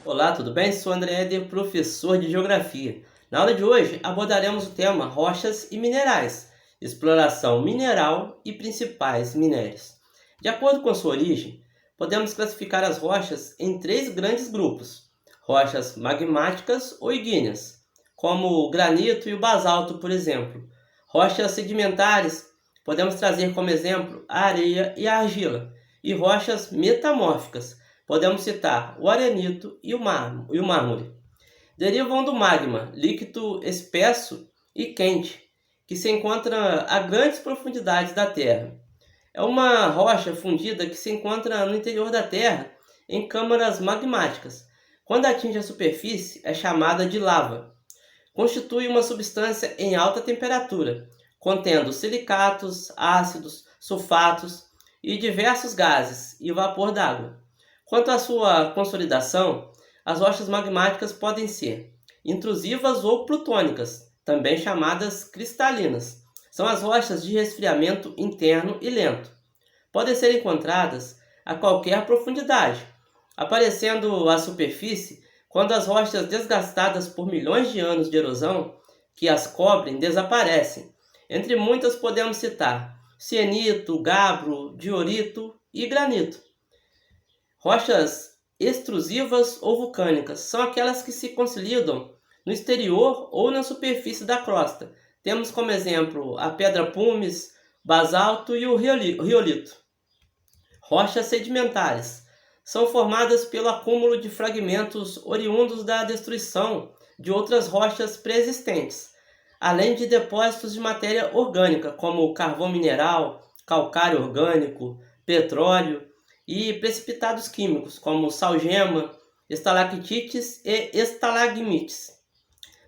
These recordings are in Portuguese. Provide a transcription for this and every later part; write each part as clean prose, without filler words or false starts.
Olá, tudo bem? Sou André Eder, professor de Geografia. Na aula de hoje abordaremos o tema rochas e minerais, exploração mineral e principais minérios. De acordo com sua origem, podemos classificar as rochas em três grandes grupos: rochas magmáticas ou ígneas, como o granito e o basalto, por exemplo. Rochas sedimentares, podemos trazer como exemplo a areia e a argila, e rochas metamórficas. Podemos citar o arenito e o mármore. Derivam do magma, líquido espesso e quente, que se encontra a grandes profundidades da Terra. É uma rocha fundida que se encontra no interior da Terra, em câmaras magmáticas. Quando atinge a superfície, é chamada de lava. Constitui uma substância em alta temperatura, contendo silicatos, ácidos, sulfatos e diversos gases e vapor d'água. Quanto à sua consolidação, as rochas magmáticas podem ser intrusivas ou plutônicas, também chamadas cristalinas. São as rochas de resfriamento interno e lento. Podem ser encontradas a qualquer profundidade, aparecendo à superfície quando as rochas desgastadas por milhões de anos de erosão que as cobrem desaparecem. Entre muitas podemos citar cianito, gabbro, diorito e granito. Rochas extrusivas ou vulcânicas são aquelas que se consolidam no exterior ou na superfície da crosta. Temos como exemplo a pedra pumice, basalto e o riolito. Rochas sedimentares são formadas pelo acúmulo de fragmentos oriundos da destruição de outras rochas pré-existentes, além de depósitos de matéria orgânica, como carvão mineral, calcário orgânico, petróleo e precipitados químicos, como salgema, estalactites e estalagmites.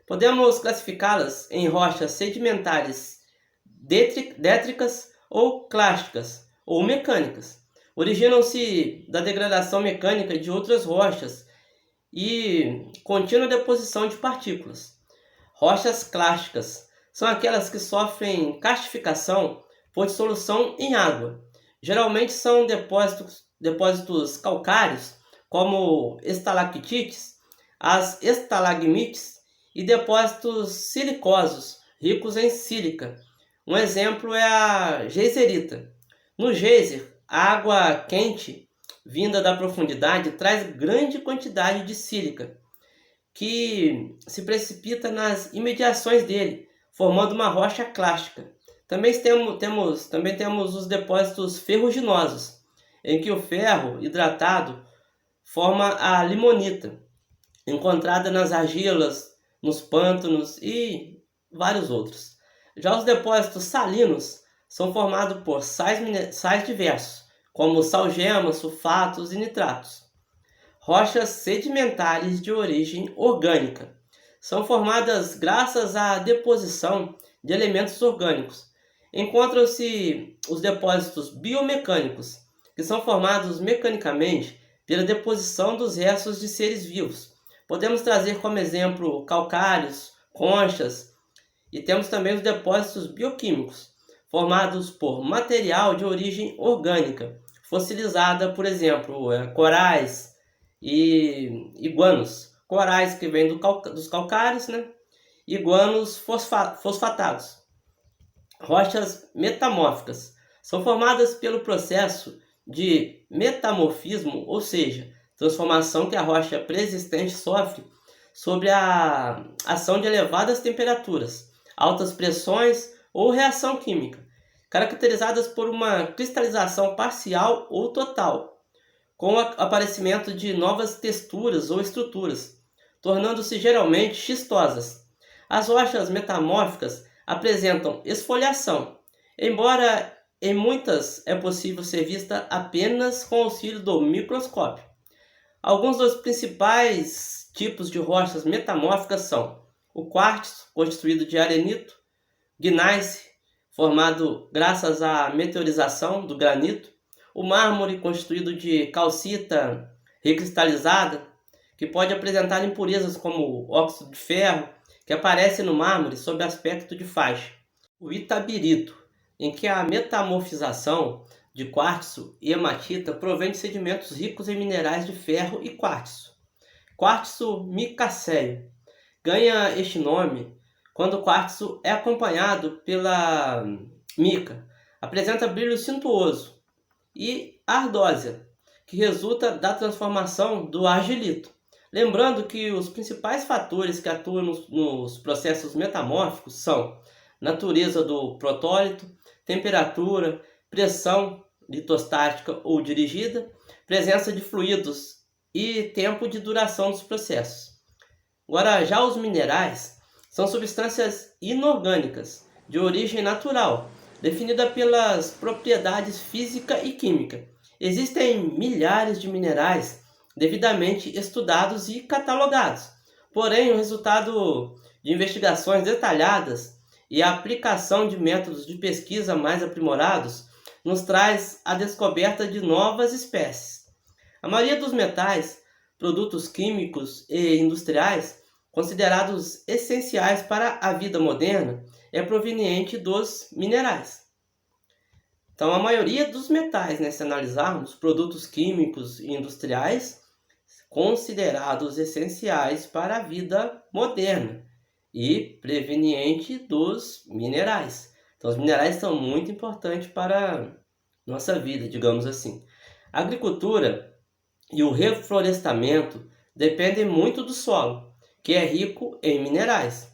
Podemos classificá-las em rochas sedimentares détricas ou clásticas ou mecânicas. Originam-se da degradação mecânica de outras rochas e contínua deposição de partículas. Rochas clásticas são aquelas que sofrem castificação por dissolução em água. Geralmente são depósitos calcários, como estalactites, as estalagmites e depósitos silicosos, ricos em sílica. Um exemplo é a geizerita. No geyser, a água quente vinda da profundidade traz grande quantidade de sílica, que se precipita nas imediações dele, formando uma rocha clástica. Também temos os depósitos ferruginosos, em que o ferro hidratado forma a limonita, encontrada nas argilas, nos pântanos e vários outros. Já os depósitos salinos são formados por sais diversos, como salgemas, sulfatos e nitratos. Rochas sedimentares de origem orgânica são formadas graças à deposição de elementos orgânicos. Encontram-se os depósitos biomecânicos, que são formados mecanicamente pela deposição dos restos de seres vivos. Podemos trazer como exemplo calcários, conchas, e temos também os depósitos bioquímicos, formados por material de origem orgânica, fossilizada, por exemplo, corais e iguanos. Corais que vêm dos calcários, né? Iguanos fosfatados. Rochas metamórficas são formadas pelo processo de metamorfismo, ou seja, transformação que a rocha pré-existente sofre sob a ação de elevadas temperaturas, altas pressões ou reação química, caracterizadas por uma cristalização parcial ou total, com o aparecimento de novas texturas ou estruturas, tornando-se geralmente schistosas. As rochas metamórficas apresentam esfoliação, embora em muitas é possível ser vista apenas com auxílio do microscópio. Alguns dos principais tipos de rochas metamórficas são o quartzo, constituído de arenito, gneiss, formado graças à meteorização do granito, o mármore, constituído de calcita recristalizada, que pode apresentar impurezas como óxido de ferro, que aparece no mármore sob aspecto de faixa. O itabirito, em que a metamorfização de quartzo e hematita provém de sedimentos ricos em minerais de ferro e quartzo, quartzo micacéio. Ganha este nome quando o quartzo é acompanhado pela mica. Apresenta brilho suntuoso e ardósia, que resulta da transformação do argilito. Lembrando que os principais fatores que atuam nos processos metamórficos são natureza do protólito, temperatura, pressão litostática ou dirigida, presença de fluidos e tempo de duração dos processos. Agora, já os minerais são substâncias inorgânicas de origem natural, definida pelas propriedades física e química. Existem milhares de minerais devidamente estudados e catalogados. Porém, o resultado de investigações detalhadas e a aplicação de métodos de pesquisa mais aprimorados nos traz a descoberta de novas espécies. A maioria dos metais, produtos químicos e industriais, considerados essenciais para a vida moderna, é proveniente dos minerais. Então, a maioria dos metais, se analisarmos, produtos químicos e industriais, considerados essenciais para a vida moderna e proveniente dos minerais. Então, os minerais são muito importantes para a nossa vida, digamos assim. A agricultura e o reflorestamento dependem muito do solo, que é rico em minerais.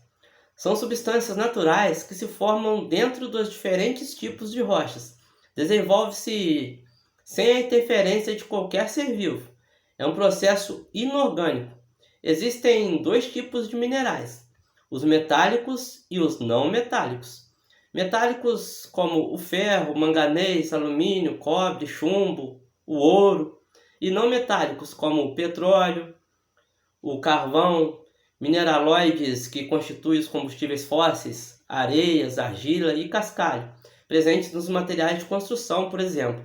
São substâncias naturais que se formam dentro dos diferentes tipos de rochas. Desenvolve-se sem a interferência de qualquer ser vivo. É um processo inorgânico. Existem dois tipos de minerais: os metálicos e os não metálicos. Metálicos como o ferro, manganês, alumínio, cobre, chumbo, o ouro, e não metálicos como o petróleo, o carvão, mineraloides que constituem os combustíveis fósseis, areias, argila e cascalho, presentes nos materiais de construção, por exemplo.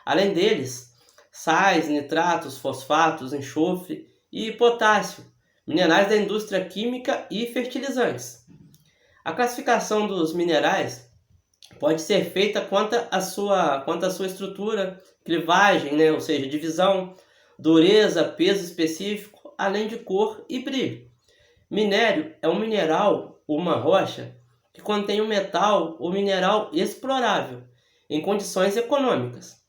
Além deles, sais, nitratos, fosfatos, enxofre e potássio, minerais da indústria química e fertilizantes. A classificação dos minerais pode ser feita quanto à sua estrutura, clivagem, ou seja, divisão, dureza, peso específico, além de cor e brilho. Minério é um mineral ou uma rocha que contém um metal ou mineral explorável em condições econômicas.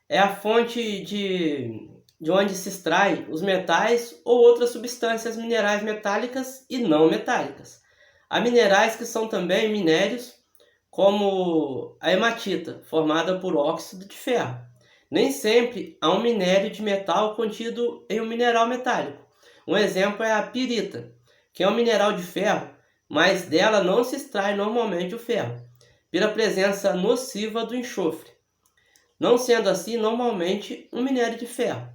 É a fonte de onde se extrai os metais ou outras substâncias minerais metálicas e não metálicas. Há minerais que são também minérios, como a hematita, formada por óxido de ferro. Nem sempre há um minério de metal contido em um mineral metálico. Um exemplo é a pirita, que é um mineral de ferro, mas dela não se extrai normalmente o ferro, pela presença nociva do enxofre, não sendo assim normalmente um minério de ferro.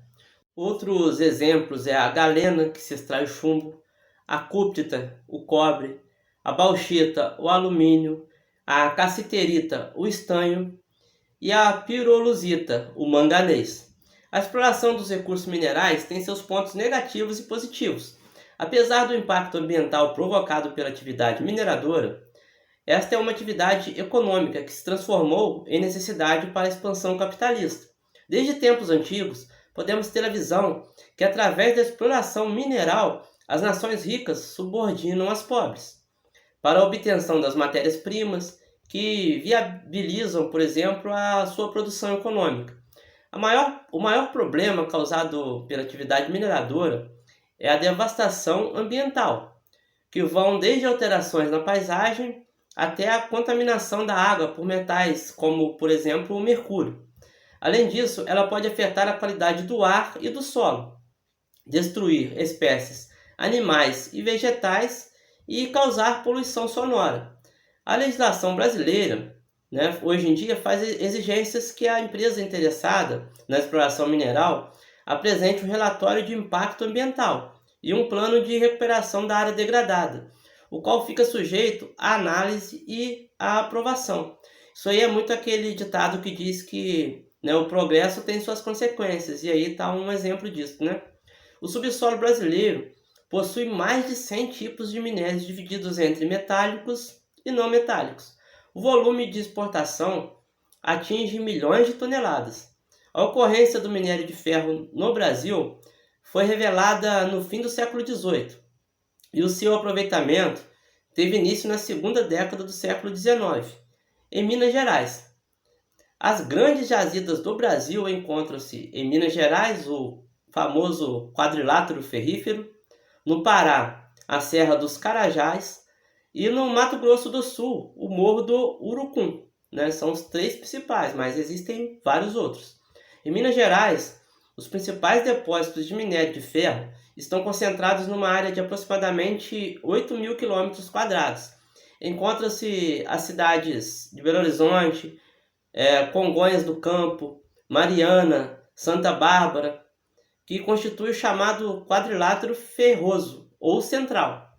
Outros exemplos é a galena, que se extrai o chumbo, a cúptita, o cobre, a bauxita, o alumínio, a cassiterita, o estanho, e a pirolusita, o manganês. A exploração dos recursos minerais tem seus pontos negativos e positivos. Apesar do impacto ambiental provocado pela atividade mineradora, esta é uma atividade econômica que se transformou em necessidade para a expansão capitalista. Desde tempos antigos, podemos ter a visão que, através da exploração mineral, as nações ricas subordinam as pobres, para a obtenção das matérias-primas que viabilizam, por exemplo, a sua produção econômica. O maior problema causado pela atividade mineradora é a devastação ambiental, que vão desde alterações na paisagem até a contaminação da água por metais, como, por exemplo, o mercúrio. Além disso, ela pode afetar a qualidade do ar e do solo, destruir espécies animais e vegetais e causar poluição sonora. A legislação brasileira, hoje em dia, faz exigências que a empresa interessada na exploração mineral apresente um relatório de impacto ambiental e um plano de recuperação da área degradada, o qual fica sujeito à análise e à aprovação. Isso aí é muito aquele ditado que diz que o progresso tem suas consequências, e aí está um exemplo disso. O subsolo brasileiro possui mais de 100 tipos de minérios divididos entre metálicos e não metálicos. O volume de exportação atinge milhões de toneladas. A ocorrência do minério de ferro no Brasil foi revelada no fim do século XVIII e o seu aproveitamento teve início na segunda década do século XIX, em Minas Gerais. As grandes jazidas do Brasil encontram-se em Minas Gerais, o famoso quadrilátero ferrífero, no Pará, a Serra dos Carajás, e no Mato Grosso do Sul, o Morro do Urucum. São os três principais, mas existem vários outros. Em Minas Gerais, os principais depósitos de minério de ferro estão concentrados numa área de aproximadamente 8.000 km². Encontram-se as cidades de Belo Horizonte, Congonhas do Campo, Mariana, Santa Bárbara, que constitui o chamado quadrilátero ferroso ou central.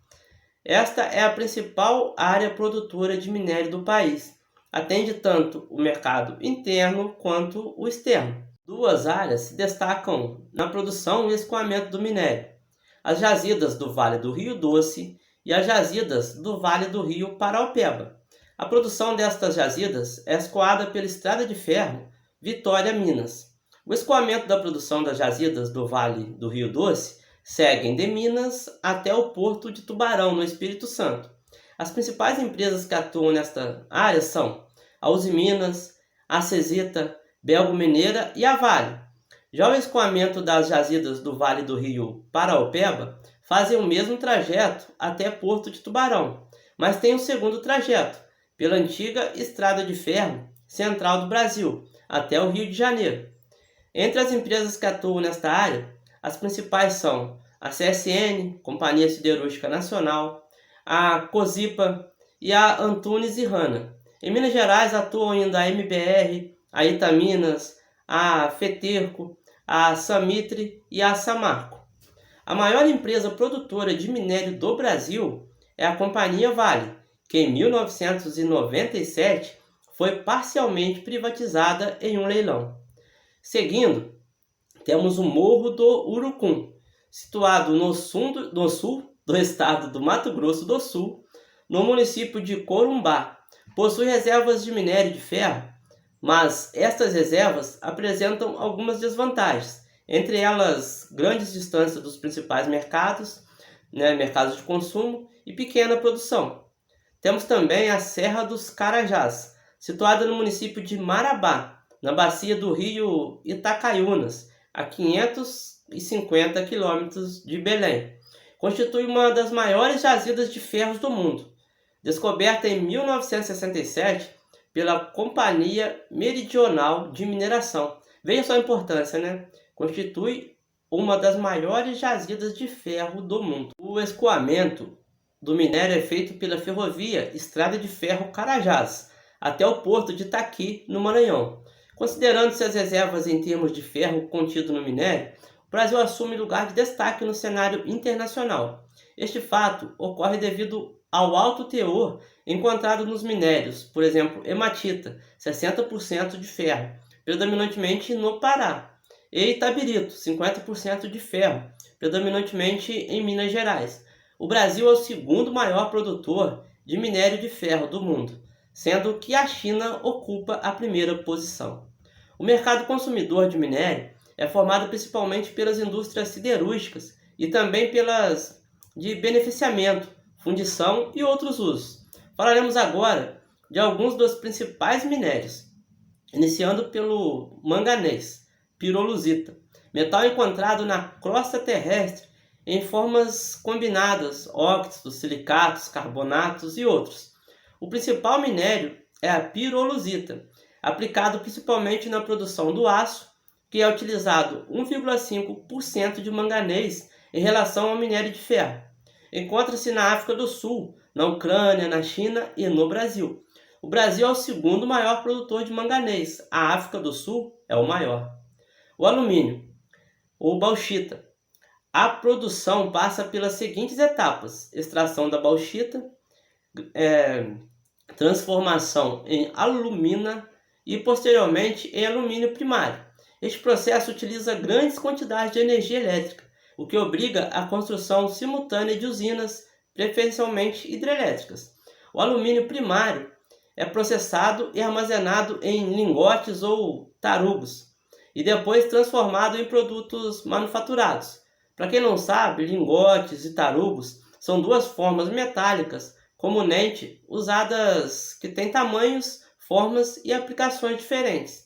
Esta é a principal área produtora de minério do país. Atende tanto o mercado interno quanto o externo. Duas áreas se destacam na produção e escoamento do minério: as jazidas do Vale do Rio Doce e as jazidas do Vale do Rio Paraopeba. A produção destas jazidas é escoada pela Estrada de Ferro Vitória Minas. O escoamento da produção das jazidas do Vale do Rio Doce seguem de Minas até o Porto de Tubarão, no Espírito Santo. As principais empresas que atuam nesta área são a Usiminas, a Cesita, Belgo Mineira e a Vale. Já o escoamento das jazidas do Vale do Rio Paraopeba fazem o mesmo trajeto até Porto de Tubarão, mas tem um segundo trajeto, pela antiga Estrada de Ferro Central do Brasil, até o Rio de Janeiro. Entre as empresas que atuam nesta área, as principais são a CSN, Companhia Siderúrgica Nacional, a Cosipa e a Antunes e Rana. Em Minas Gerais atuam ainda a MBR, a Itaminas, a Feterco, a Samitre e a Samarco. A maior empresa produtora de minério do Brasil é a Companhia Vale, que em 1997 foi parcialmente privatizada em um leilão. Seguindo, temos o Morro do Urucum, situado no sul do estado do Mato Grosso do Sul, no município de Corumbá. Possui reservas de minério de ferro, mas estas reservas apresentam algumas desvantagens, entre elas grandes distâncias dos principais mercados, mercados de consumo e pequena produção. Temos também a Serra dos Carajás, situada no município de Marabá, na bacia do rio Itacaiunas, a 550 quilômetros de Belém. Constitui uma das maiores jazidas de ferros do mundo. Descoberta em 1967 pela Companhia Meridional de Mineração. Veja só a importância, Constitui uma das maiores jazidas de ferro do mundo. O escoamento do minério é feito pela ferrovia Estrada de Ferro Carajás, até o porto de Itaqui, no Maranhão. Considerando-se as reservas em termos de ferro contido no minério, o Brasil assume lugar de destaque no cenário internacional. Este fato ocorre devido ao alto teor encontrado nos minérios, por exemplo, hematita, 60% de ferro, predominantemente no Pará, e itabirito, 50% de ferro, predominantemente em Minas Gerais. O Brasil é o segundo maior produtor de minério de ferro do mundo, sendo que a China ocupa a primeira posição. O mercado consumidor de minério é formado principalmente pelas indústrias siderúrgicas e também pelas de beneficiamento, fundição e outros usos. Falaremos agora de alguns dos principais minérios, iniciando pelo manganês, pirolusita, metal encontrado na crosta terrestre em formas combinadas, óxidos, silicatos, carbonatos e outros. O principal minério é a pirolusita, aplicado principalmente na produção do aço, que é utilizado 1,5% de manganês em relação ao minério de ferro. Encontra-se na África do Sul, na Ucrânia, na China e no Brasil. O Brasil é o segundo maior produtor de manganês, a África do Sul é o maior. O alumínio, ou bauxita. A produção passa pelas seguintes etapas: extração da bauxita, transformação em alumina e posteriormente em alumínio primário. Este processo utiliza grandes quantidades de energia elétrica, o que obriga a construção simultânea de usinas, preferencialmente hidrelétricas. O alumínio primário é processado e armazenado em lingotes ou tarugos, e depois transformado em produtos manufaturados, Para quem não sabe, lingotes e tarugos são duas formas metálicas comumente usadas que têm tamanhos, formas e aplicações diferentes.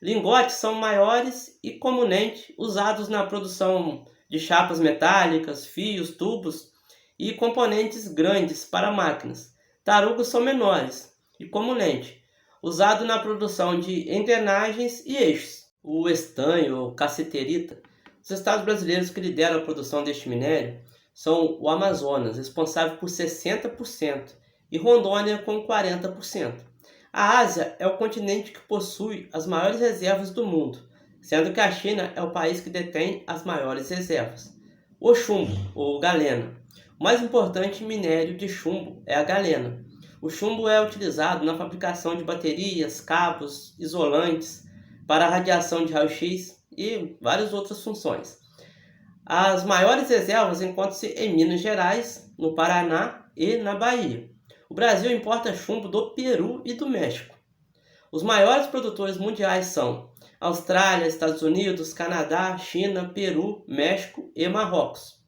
Lingotes são maiores e comumente usados na produção de chapas metálicas, fios, tubos e componentes grandes para máquinas. Tarugos são menores e comumente usados na produção de engrenagens e eixos. O estanho ou cassiterita, os estados brasileiros que lideram a produção deste minério são o Amazonas, responsável por 60%, e Rondônia com 40%. A Ásia é o continente que possui as maiores reservas do mundo, sendo que a China é o país que detém as maiores reservas. O chumbo, ou galena. O mais importante minério de chumbo é a galena. O chumbo é utilizado na fabricação de baterias, cabos, isolantes, para a radiação de raio-x e várias outras funções. As maiores reservas encontram-se em Minas Gerais, no Paraná e na Bahia. O Brasil importa chumbo do Peru e do México. Os maiores produtores mundiais são Austrália, Estados Unidos, Canadá, China, Peru, México e Marrocos.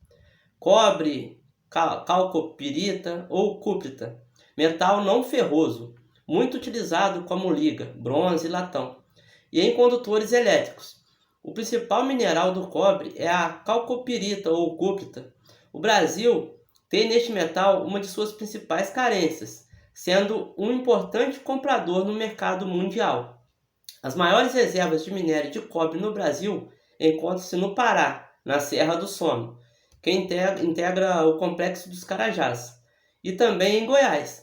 Cobre, calcopirita ou cuprita, metal não ferroso, muito utilizado como liga, bronze e latão, e em condutores elétricos. O principal mineral do cobre é a calcopirita ou cuprita. O Brasil tem neste metal uma de suas principais carências, sendo um importante comprador no mercado mundial. As maiores reservas de minério de cobre no Brasil encontram-se no Pará, na Serra do Sono, que integra o Complexo dos Carajás, e também em Goiás.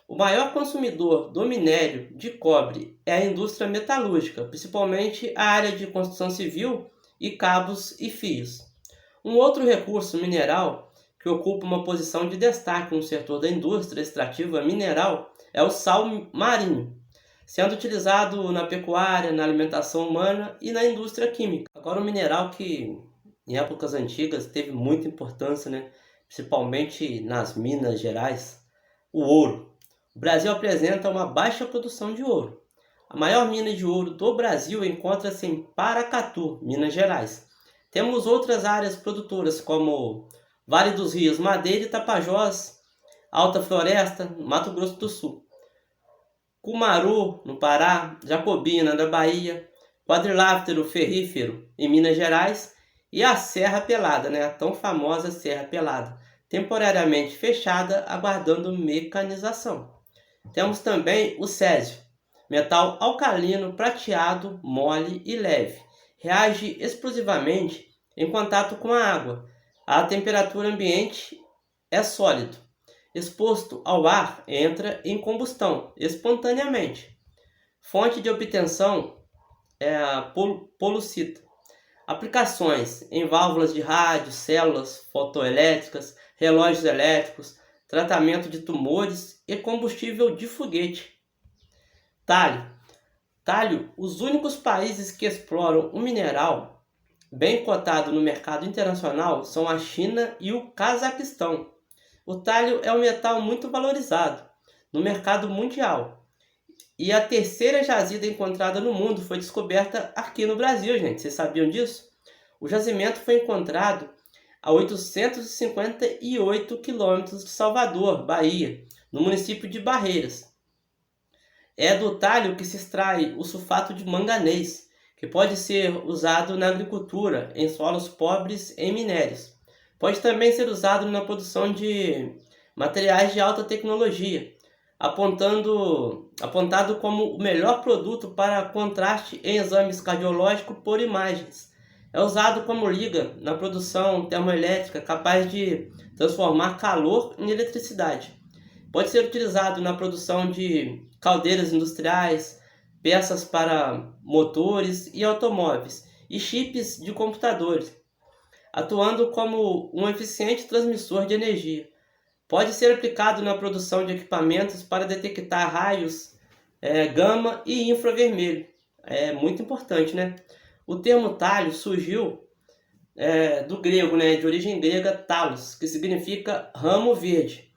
O maior consumidor do minério de cobre é a indústria metalúrgica, principalmente a área de construção civil e cabos e fios. Um outro recurso mineral que ocupa uma posição de destaque no setor da indústria extrativa mineral é o sal marinho, sendo utilizado na pecuária, na alimentação humana e na indústria química. Agora, um mineral que em épocas antigas teve muita importância, principalmente nas Minas Gerais, o ouro. O Brasil apresenta uma baixa produção de ouro. A maior mina de ouro do Brasil encontra-se em Paracatu, Minas Gerais. Temos outras áreas produtoras como Vale dos Rios, Madeira e Tapajós, Alta Floresta, Mato Grosso do Sul, Cumaru, no Pará, Jacobina, na Bahia, Quadrilátero Ferrífero, em Minas Gerais, e a Serra Pelada, a tão famosa Serra Pelada, temporariamente fechada, aguardando mecanização. Temos também o césio, metal alcalino, prateado, mole e leve. Reage explosivamente em contato com a água. A temperatura ambiente é sólido. Exposto ao ar, entra em combustão espontaneamente. Fonte de obtenção é a polucita. Aplicações em válvulas de rádio, células fotoelétricas, relógios elétricos, tratamento de tumores e combustível de foguete. Talho, os únicos países que exploram o mineral bem cotado no mercado internacional são a China e o Cazaquistão. O talho é um metal muito valorizado no mercado mundial. E a terceira jazida encontrada no mundo foi descoberta aqui no Brasil, gente. Vocês sabiam disso? O jazimento foi encontrado a 858 quilômetros de Salvador, Bahia, no município de Barreiras. É do talho que se extrai o sulfato de manganês, que pode ser usado na agricultura, em solos pobres em minérios. Pode também ser usado na produção de materiais de alta tecnologia, apontado como o melhor produto para contraste em exames cardiológicos por imagens. É usado como liga na produção termoelétrica, capaz de transformar calor em eletricidade. Pode ser utilizado na produção de caldeiras industriais, peças para motores e automóveis e chips de computadores, atuando como um eficiente transmissor de energia. Pode ser aplicado na produção de equipamentos para detectar raios gama e infravermelho. É muito importante, O termo talho surgiu do grego, de origem grega talos, que significa ramo verde,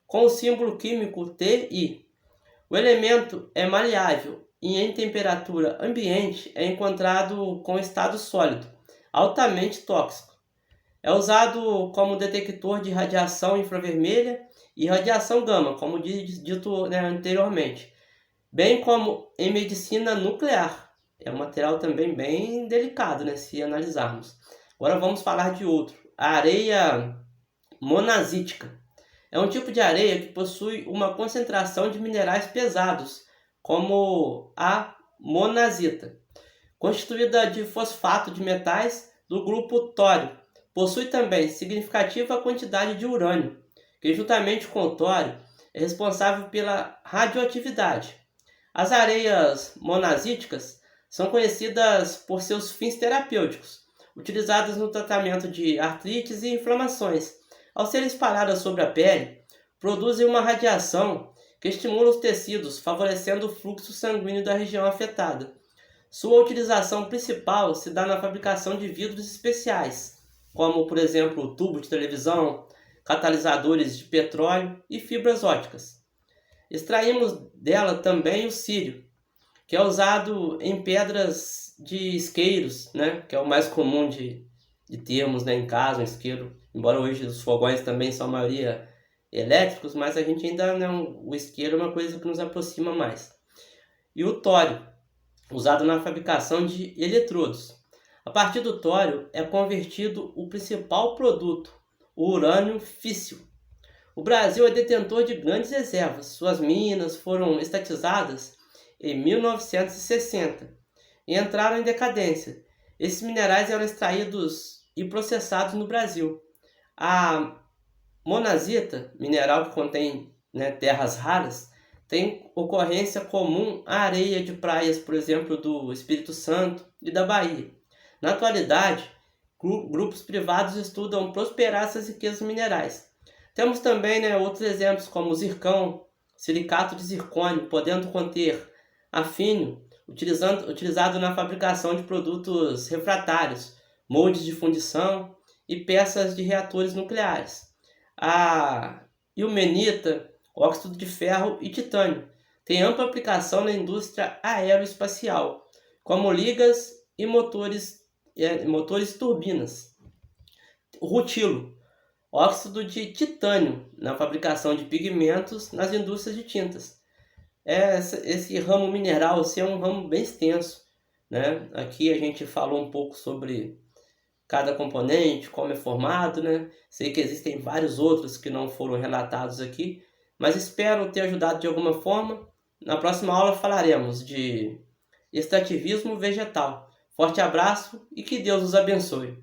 com o símbolo químico Ti. O elemento é maleável e em temperatura ambiente é encontrado com estado sólido, altamente tóxico. É usado como detector de radiação infravermelha e radiação gama, como dito, né, anteriormente, bem como em medicina nuclear. É um material também bem delicado, né, se analisarmos. Agora vamos falar de outro, a areia monazítica. É um tipo de areia que possui uma concentração de minerais pesados, como a monazita, constituída de fosfato de metais do grupo tório. Possui também significativa quantidade de urânio, que juntamente com o tório é responsável pela radioatividade. As areias monazíticas são conhecidas por seus fins terapêuticos, utilizadas no tratamento de artrites e inflamações. Ao serem espalhadas sobre a pele, produzem uma radiação que estimula os tecidos, favorecendo o fluxo sanguíneo da região afetada. Sua utilização principal se dá na fabricação de vidros especiais, como, por exemplo, tubos de televisão, catalisadores de petróleo e fibras óticas. Extraímos dela também o círio, que é usado em pedras de isqueiros, né? Que é o mais comum de termos, né, em casa, um isqueiro. Embora hoje os fogões também são a maioria elétricos, mas a gente ainda não, o isqueiro é uma coisa que nos aproxima mais. E o tório, usado na fabricação de eletrodos. A partir do tório é convertido o principal produto, o urânio físsil. O Brasil é detentor de grandes reservas. Suas minas foram estatizadas em 1960 e entraram em decadência. Esses minerais eram extraídos e processados no Brasil. A monazita, mineral que contém, né, terras raras, tem ocorrência comum à areia de praias, por exemplo, do Espírito Santo e da Bahia. Na atualidade, grupos privados estudam prosperar essas riquezas minerais. Temos também, né, outros exemplos como o zircão, silicato de zircônio, podendo conter afínio, utilizado na fabricação de produtos refratários, moldes de fundição e peças de reatores nucleares. A ilmenita, óxido de ferro e titânio tem ampla aplicação na indústria aeroespacial, como ligas e motores e turbinas. O rutilo, óxido de titânio na fabricação de pigmentos nas indústrias de tintas. Esse ramo mineral é um ramo bem extenso, né? Aqui a gente falou um pouco sobre cada componente, como é formado, né? Sei que existem vários outros que não foram relatados aqui, mas espero ter ajudado de alguma forma. Na próxima aula falaremos de extrativismo vegetal. Forte abraço e que Deus os abençoe.